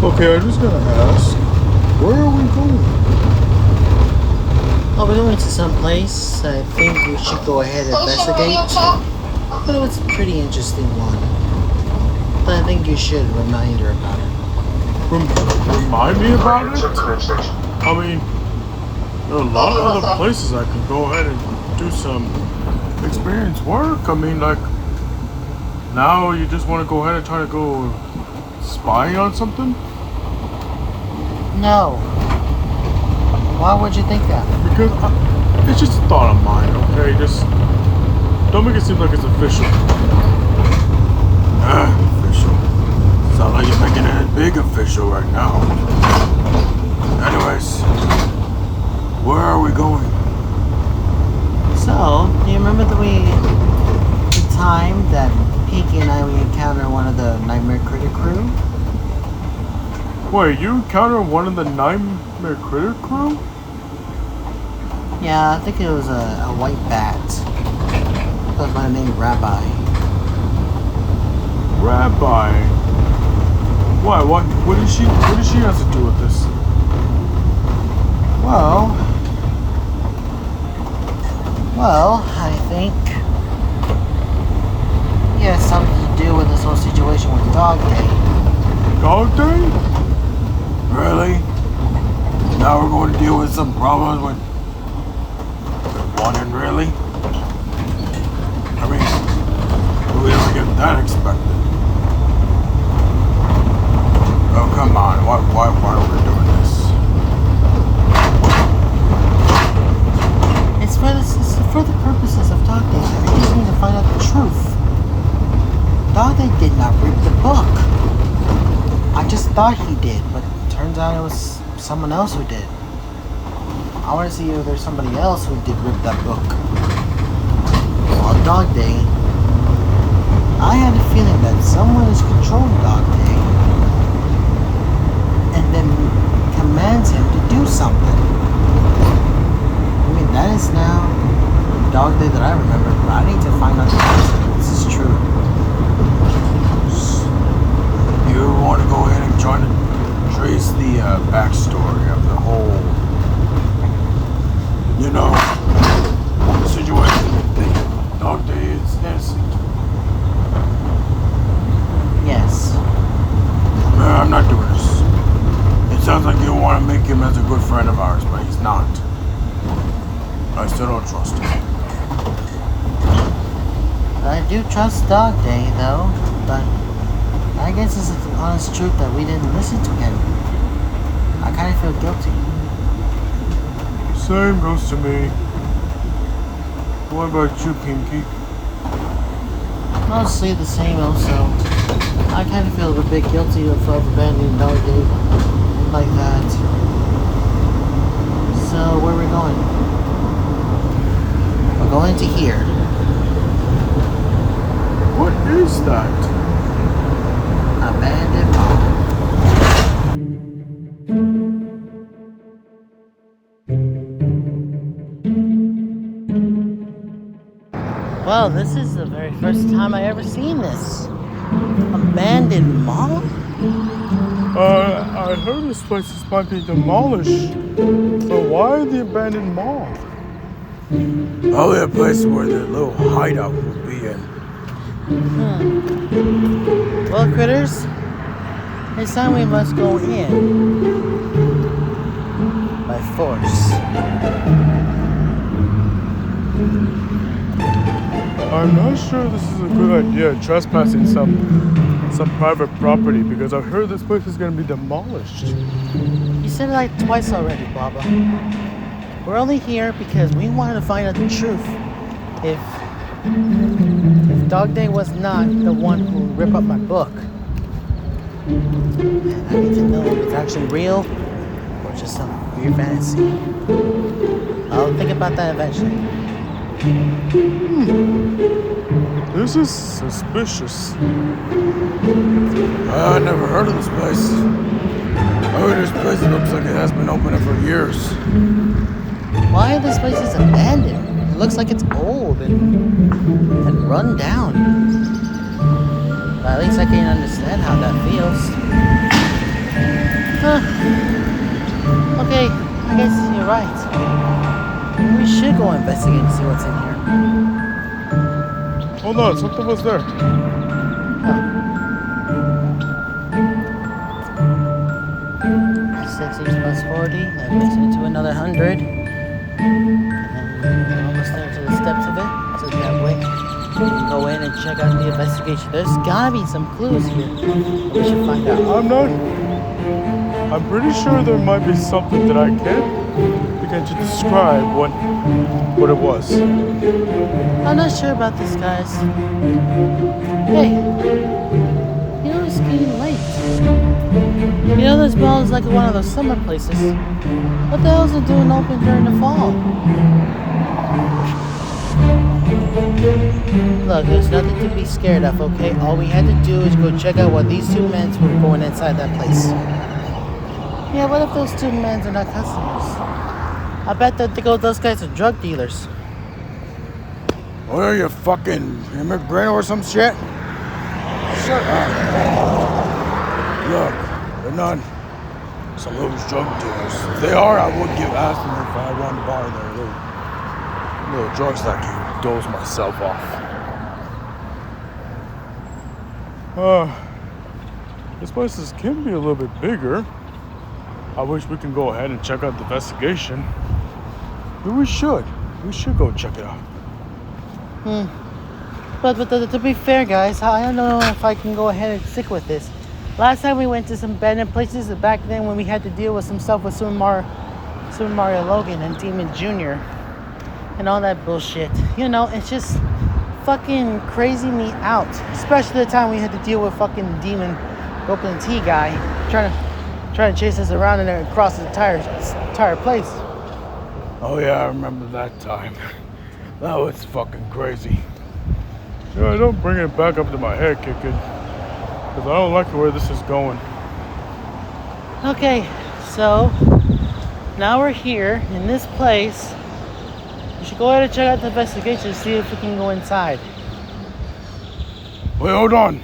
Okay, I'm just gonna ask, where are we going? Oh, we're going to some place I think we should go ahead and investigate. But it was a pretty interesting one. But I think you should remind her about it. Remind me about it? I mean, there are a lot of other places I can go ahead and do some experience work. I mean, like, now you just want to go ahead and try to go spying on something? No. Why would you think that? Because it's just a thought of mine, okay? Just don't make it seem like it's official. Official. Sound like you're making it big official right now. Anyways, where are we going? So, do you remember the time that Pinky and I encountered one of the Nightmare Critter crew? Wait, you encountered one of the Nightmare Critter crew? Yeah, I think it was a white bat. It was by the name Rabbi. Rabbi? Why? What does she have to do with this? Well, I think he has something to do with this whole situation with Dog Day. Dog Day? Really? Now we're going to deal with some problems with one and really? I mean, we don't get that expected. Oh, come on. Why are we doing this? It's for the purposes of Dog Day. We just need to find out the truth. Dog Day did not read the book. I just thought he did, but it turns out it was someone else who did. I want to see if there's somebody else who did rip that book. On Dog Day, I had a feeling that someone is controlling Dog Day and then commands him to do something. I mean, that is now the Dog Day that I remember, but I need to find out if this is true. You want to go ahead and try to trace the backstory of the whole, situation that Dog Day is innocent. Yes. I'm not doing this. It sounds like you want to make him as a good friend of ours, but he's not. I still don't trust him. I do trust Dog Day, though, but I guess it's the honest truth that we didn't listen to him. I kind of feel guilty. Same goes to me. What about you, Pinky? Mostly the same also. I kind of feel a bit guilty of abandoning Dog Day like that. So, where are we going? We're going to here. What is that? Abandoned mall. Well, this is the very first time I ever seen this. Abandoned mall? I heard this place might be demolished. So why the abandoned mall? Probably a place where the little hideout would be in. Well, critters, it's time we must go in. By force. I'm not sure this is a good idea, trespassing some private property, because I've heard this place is going to be demolished. You said it like twice already, Baba. We're only here because we wanted to find out the truth. If Dog Day was not the one who ripped up my book, and I need to know if it's actually real or just some weird fantasy. I'll think about that eventually. This is suspicious. I never heard of this place. This place looks like it has been open for years. Why are this places abandoned? It looks like it's old and run down. But at least I can understand how that feels. Huh. Okay, I guess you're right. We should go investigate and see what's in here. Hold on, something was there. Huh. 60 plus 40, that makes it into another 100. And we're almost there to the steps of it, so that way we can go in and check out the investigation. There's gotta be some clues here that we should find out. I'm pretty sure there might be something that I can't begin to describe what it was. I'm not sure about this, guys. Hey, you know it's getting late. You know this mall is like one of those summer places. What the hell is it doing open during the fall? Look, there's nothing to be scared of, okay? All we had to do is go check out what these two men were going inside that place. Yeah, what if those two men are not customers? I bet that those guys are drug dealers. What are you, fucking immigrant or some shit? Shut up. Look, they're not some of those drug dealers. If they are, I would ask them if I wanted to buy their little drugs that I can dose myself off. This place can be a little bit bigger. I wish we can go ahead and check out the investigation. But we should. We should go check it out. But to be fair, guys, I don't know if I can go ahead and stick with this. Last time we went to some abandoned places, back then when we had to deal with some stuff with Super Mario Logan and Demon Jr. and all that bullshit. You know, it's just fucking crazy me out. Especially the time we had to deal with fucking Demon Broken T guy trying to chase us around and across the entire place. Oh yeah, I remember that time. That was fucking crazy. Yeah, don't bring it back up to my head, kid. Because I don't like where this is going. Okay, so now we're here in this place. We should go ahead and check out the investigation and see if we can go inside. Wait, hold on.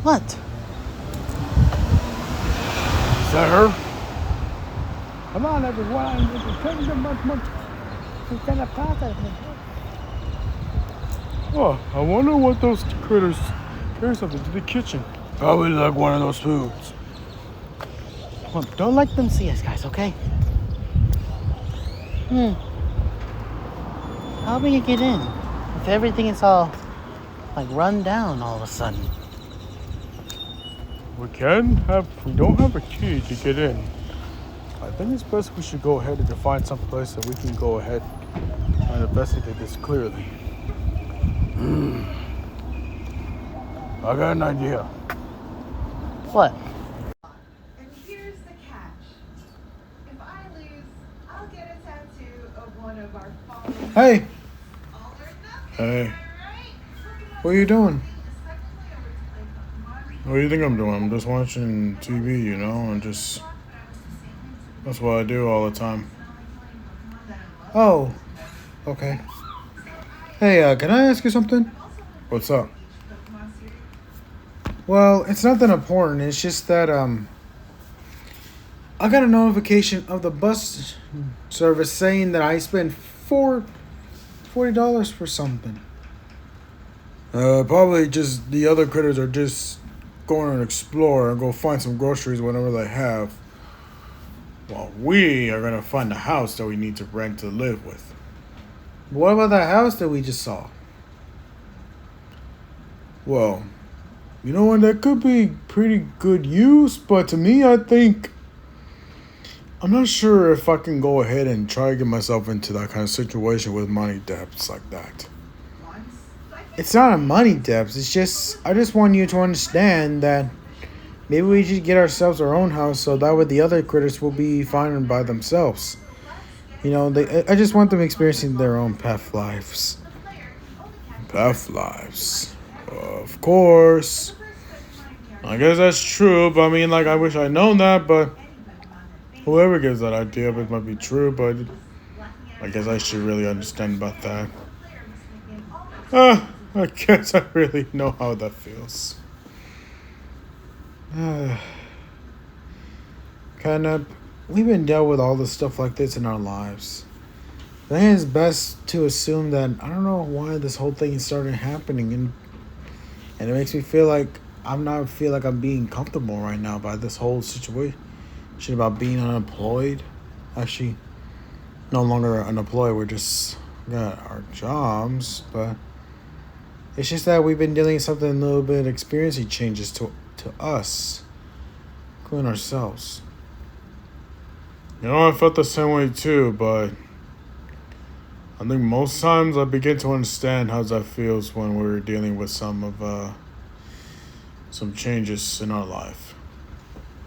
What? Is that her? Come on, everyone. Oh, I wonder what those critters carry something to the kitchen. Probably like one of those foods. Well, don't let them see us, guys, okay? How are we gonna get in if everything is all like run down all of a sudden? We don't have a key to get in. I think it's best we should go ahead and find some place that we can go ahead and investigate this clearly. I got an idea. What? And here's the catch. If I lose, I'll get a tattoo of one of our fallen. Hey, All or nothing. Hey, Right? what are you doing? what do you think I'm doing? I'm just watching TV, you know, and just... That's what I do all the time. Oh, okay. Hey, can I ask you something? What's up? Well, it's nothing important. It's just that, I got a notification of the bus service saying that I spent $40 for something. Probably just the other critters are just going to explore and go find some groceries whenever they have. Well, we are going to find a house that we need to rent to live with. What about that house that we just saw? Well, you know what? That could be pretty good use, but to me, I think... I'm not sure if I can go ahead and try to get myself into that kind of situation with money debts like that. It's not a money debt. It's just, I just want you to understand that maybe we should get ourselves our own house so that way the other critters will be fine by themselves. You know, I just want them experiencing their own path lives. Path lives. Of course. I guess that's true, but I mean, like, I wish I'd known that, but whoever gives that idea, it might be true, but I guess I should really understand about that. I guess I really know how that feels. Catnip, we've been dealt with all this stuff like this in our lives. I think it's best to assume that I don't know why this whole thing started happening, and it makes me feel like I'm being comfortable right now by this whole situation about being unemployed. Actually, no longer unemployed. We're just got our jobs, but it's just that we've been dealing with something a little bit experiencing changes to us, including ourselves. You know, I felt the same way too, but I think most times I begin to understand how that feels when we're dealing with some changes in our life.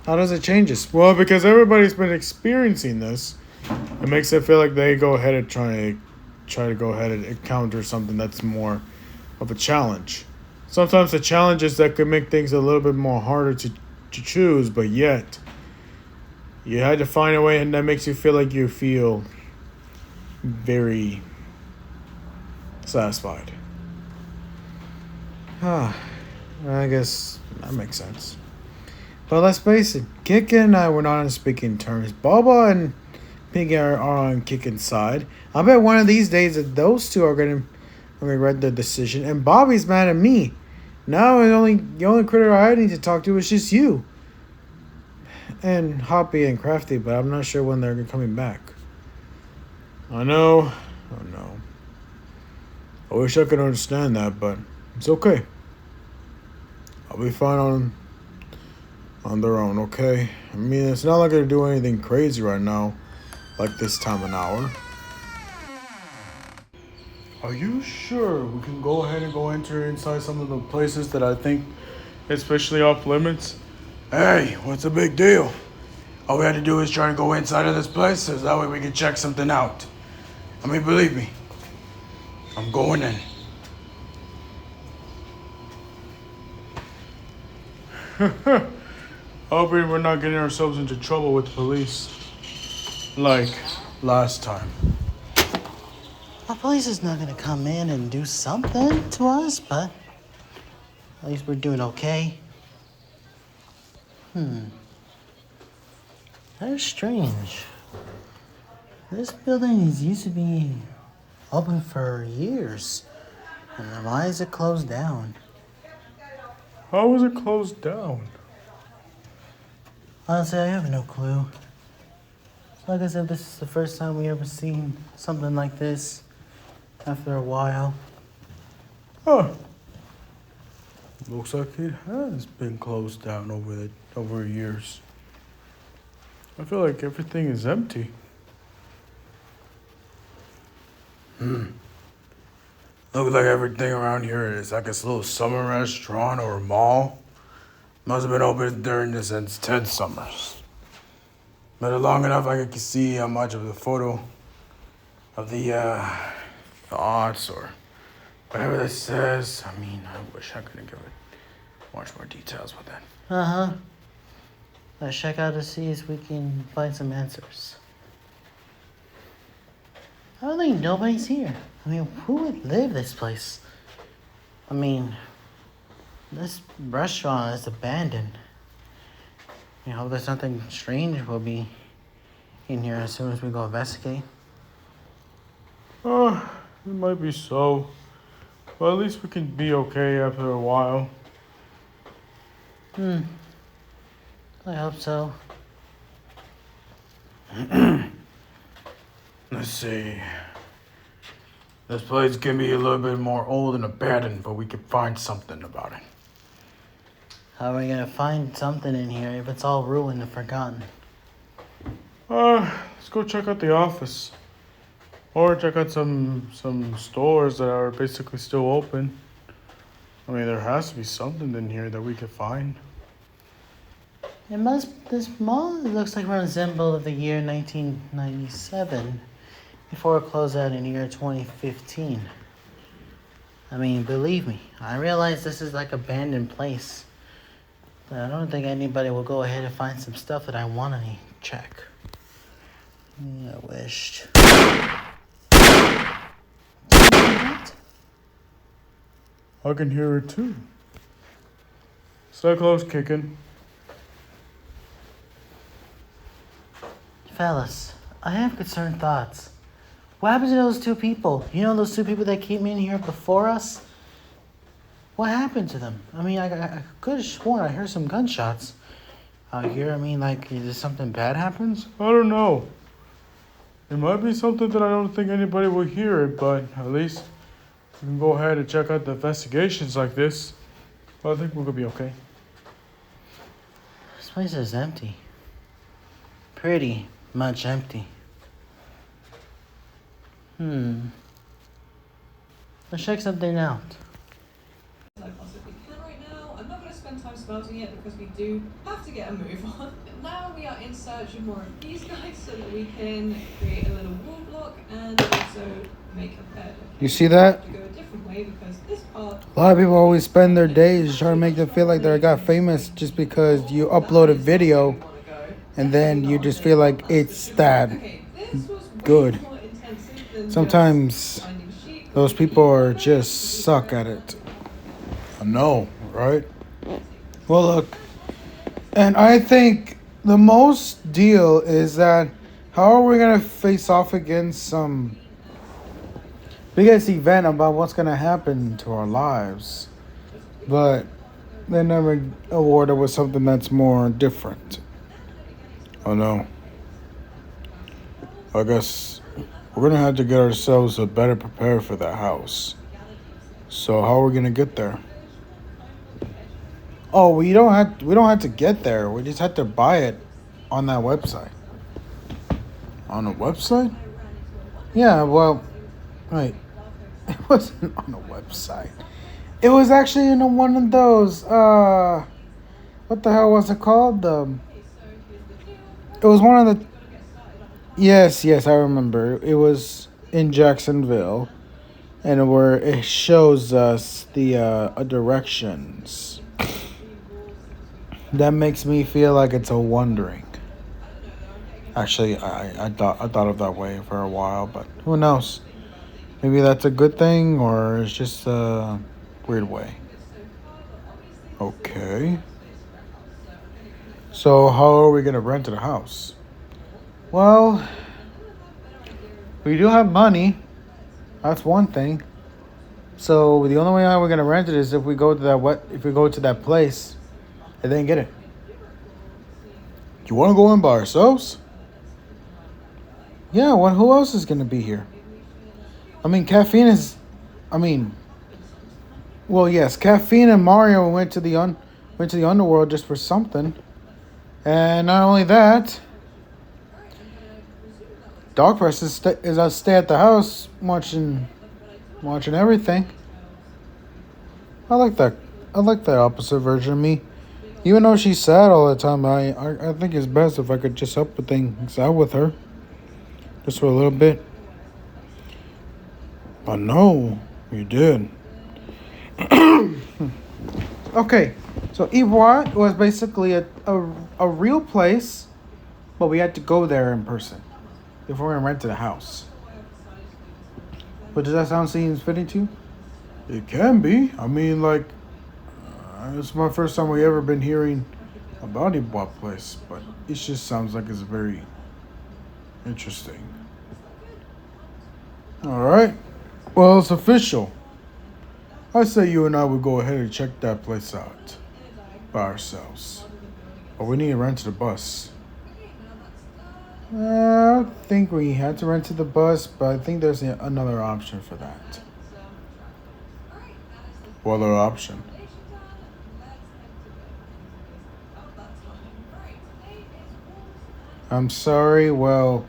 How does it change us? Well, because everybody's been experiencing this, it makes it feel like they go ahead and try to go ahead and encounter something that's more of a challenge. Sometimes the challenges that could make things a little bit more harder to choose, but yet you had to find a way, and that makes you feel like you feel very satisfied. I guess that makes sense. But let's face it, Kika and I were not on speaking terms. Bubba and Piggy are on Kika's side. I bet one of these days that those two are gonna regret the decision. And Bobby's mad at me. Now the only critter I need to talk to is just you. And Hoppy and Crafty, but I'm not sure when they're coming back. I know. Oh no. I wish I could understand that, but it's okay. I'll be fine on their own, okay? I mean, it's not like they're doing anything crazy right now, like this time of hour. Are you sure we can go ahead and go enter inside some of the places that I think especially off limits? Hey, what's the big deal? All we had to do is try to go inside of this place so that way we can check something out. I mean, believe me, I'm going in. Hoping we're not getting ourselves into trouble with the police. Like last time. The police is not gonna come in and do something to us, but at least we're doing okay. That's strange. This building used to be open for years. And why is it closed down? How was it closed down? Honestly, I have no clue. Like I said, this is the first time we ever seen something like this after a while. Huh. Looks like it has been closed down over years. I feel like everything is empty. Looks like everything around here is like a little summer restaurant or a mall. Must have been open during this intense summers. But long enough I can see how much of the photo of the thoughts or whatever this says. I mean, I wish I could give it much more details with that. Let's check out to see if we can find some answers. I don't think nobody's here. I mean, who would live this place? I mean, this restaurant is abandoned. I hope there's nothing strange will be in here as soon as we go investigate. It might be so. But at least we can be okay after a while. I hope so. Let's see. This place can be a little bit more old and abandoned, but we can find something about it. How are we gonna find something in here if it's all ruined and forgotten? Let's go check out the office. Or check out some stores that are basically still open. I mean, there has to be something in here that we could find. This mall looks like we're resembled of the year 1997 before it closed out in the year 2015. I mean, believe me, I realize this is like abandoned place. But I don't think anybody will go ahead and find some stuff that I want to check. I wished. I can hear it too. Stay close, kicking. Fellas, I have concerned thoughts. What happened to those two people? You know those two people that came in here before us? What happened to them? I mean, I could have sworn I heard some gunshots out here. I mean, like, did something bad happens? I don't know. It might be something that I don't think anybody will hear it, but at least we can go ahead and check out the investigations like this. I think we're gonna be okay. This place is empty. Pretty much empty. Let's check something out. I possibly can right now. I'm not going to spend time spouting it because we do have to get a move on. But now we are in search of more of these guys so that we can create a little wall block and also make a bed. You see that? To go a different way because this part. A lot of people always spend their days trying to make them feel like they got famous just because you upload a video and then you just feel like it's that good. Sometimes those people are just suck at it. I know, right? Well, look, and I think the most deal is that how are we going to face off against some biggest event about what's going to happen to our lives, but they never awarded with something that's more different. I know. I guess we're gonna have to get ourselves a better prepared for that house. So how are we gonna get there? Oh, we don't have to get there. We just have to buy it on that website. On a website? Yeah, well, wait. It wasn't on a website. It was actually in one of those what the hell was it called? It was one of the Yes, I remember. It was in Jacksonville, and where it shows us the directions. That makes me feel like it's a wondering. Actually, I thought of that way for a while, but who knows? Maybe that's a good thing, or it's just a weird way. Okay. So how are we gonna rent a house? Well, we do have money. That's one thing. So the only way how we're gonna rent it is if we go to that place and then get it. You wanna go in by ourselves? Yeah, who else is gonna be here? I mean, yes, Caffeine and Mario went to the underworld just for something. And not only that, Dog Press is stay at the house watching everything. I like that opposite version of me. Even though she's sad all the time, I think it's best if I could just help with things out with her. Just for a little bit. I know, you did. Okay, so Ivoire was basically a real place, but we had to go there in person if we're gonna rent a house. But does that seems fitting to you? It can be. I mean, like, it's my first time we ever been hearing about Ibois place, but it just sounds like it's very interesting. All right. Well, it's official. I say you and I would go ahead and check that place out by ourselves. But we need to rent the bus. I don't think we had to rent the bus, but I think there's another option for that. What other option? I'm sorry, well,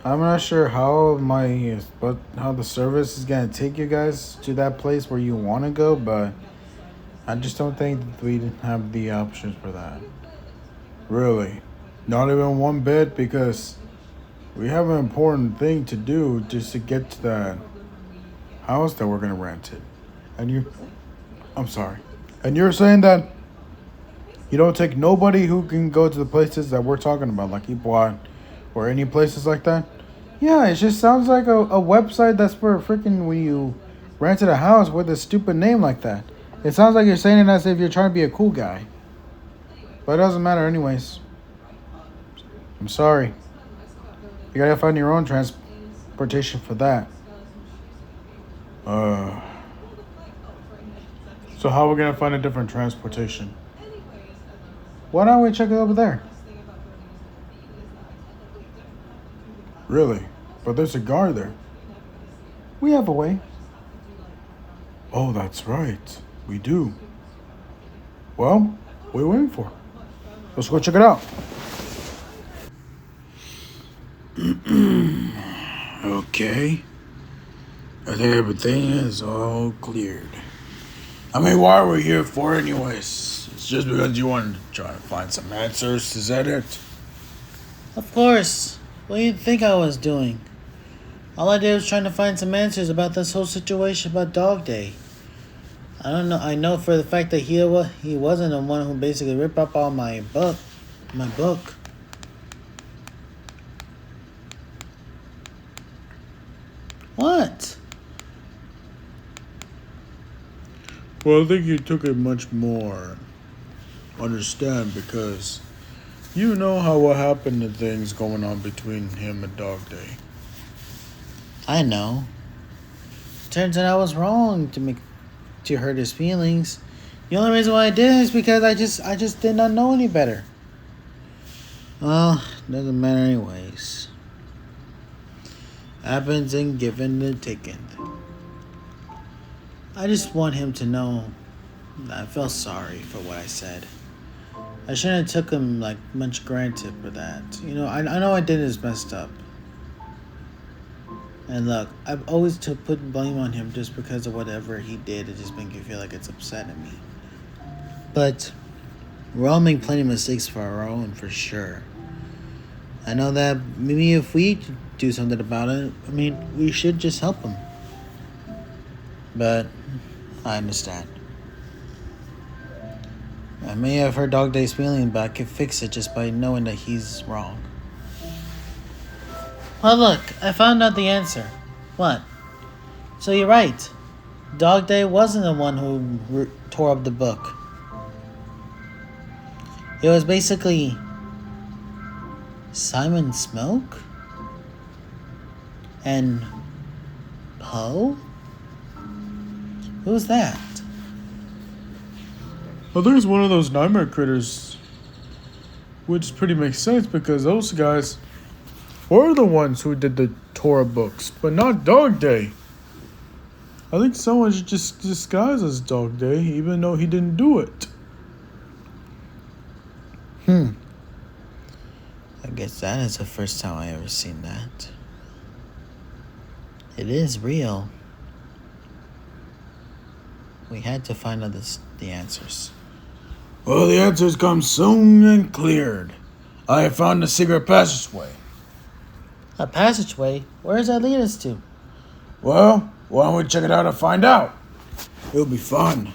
I'm not sure how the service is gonna take you guys to that place where you want to go, but I just don't think that we have the options for that. Really? Not even one bit? Because we have an important thing to do just to get to that house that we're gonna rent it. I'm sorry. And you're saying that you don't take nobody who can go to the places that we're talking about, like Ipoh or any places like that? Yeah, it just sounds like a website that's for freaking when you rented a house with a stupid name like that. It sounds like you're saying it as if you're trying to be a cool guy. But it doesn't matter anyways. I'm sorry. You gotta find your own transportation for that. So how are we gonna find a different transportation? Why don't we check it over there? Really? But there's a guard there. We have a way. Oh, that's right. We do. Well, what are we waiting for? Let's go check it out. Okay. I think everything is all cleared. I mean, why are we here for anyways? It's just because you wanted to try to find some answers. Is that it? Of course. What do you think I was doing? All I did was trying to find some answers about this whole situation about Dog Day. I don't know. I know for the fact that he wasn't the one who basically ripped up all my book. What? Well, I think you took it much more. Understand, because you know how what happened to things going on between him and Dog Day. I know. Turns out I was wrong to hurt his feelings. The only reason why I did it is because I just did not know any better. Well, doesn't matter anyways. Happens and given and taken. I just want him to know that I felt sorry for what I said. I shouldn't have took him like much granted for that. You know, I know I did is messed up. And look, I've always put blame on him just because of whatever he did. It just makes me feel like it's upsetting me. But we're all making plenty of mistakes for our own, for sure. I know that maybe if we do something about it, I mean, we should just help him. But I understand. I may have hurt Dog Day's feeling, but I can fix it just by knowing that he's wrong. Well, look, I found out the answer. What? So you're right. Dog Day wasn't the one who tore up the book. It was basically Simon Smoke and Poe? Who's that? Well, there's one of those nightmare critters, which pretty makes sense because those guys were the ones who did the Torah books, but not Dog Day. I think someone should just disguise as Dog Day, even though he didn't do it. I guess that is the first time I ever seen that. It is real. We had to find out the answers. Well, the answers come soon and cleared. I have found the secret passageway. A passageway? Where does that lead us to? Well, why don't we check it out and find out? It'll be fun.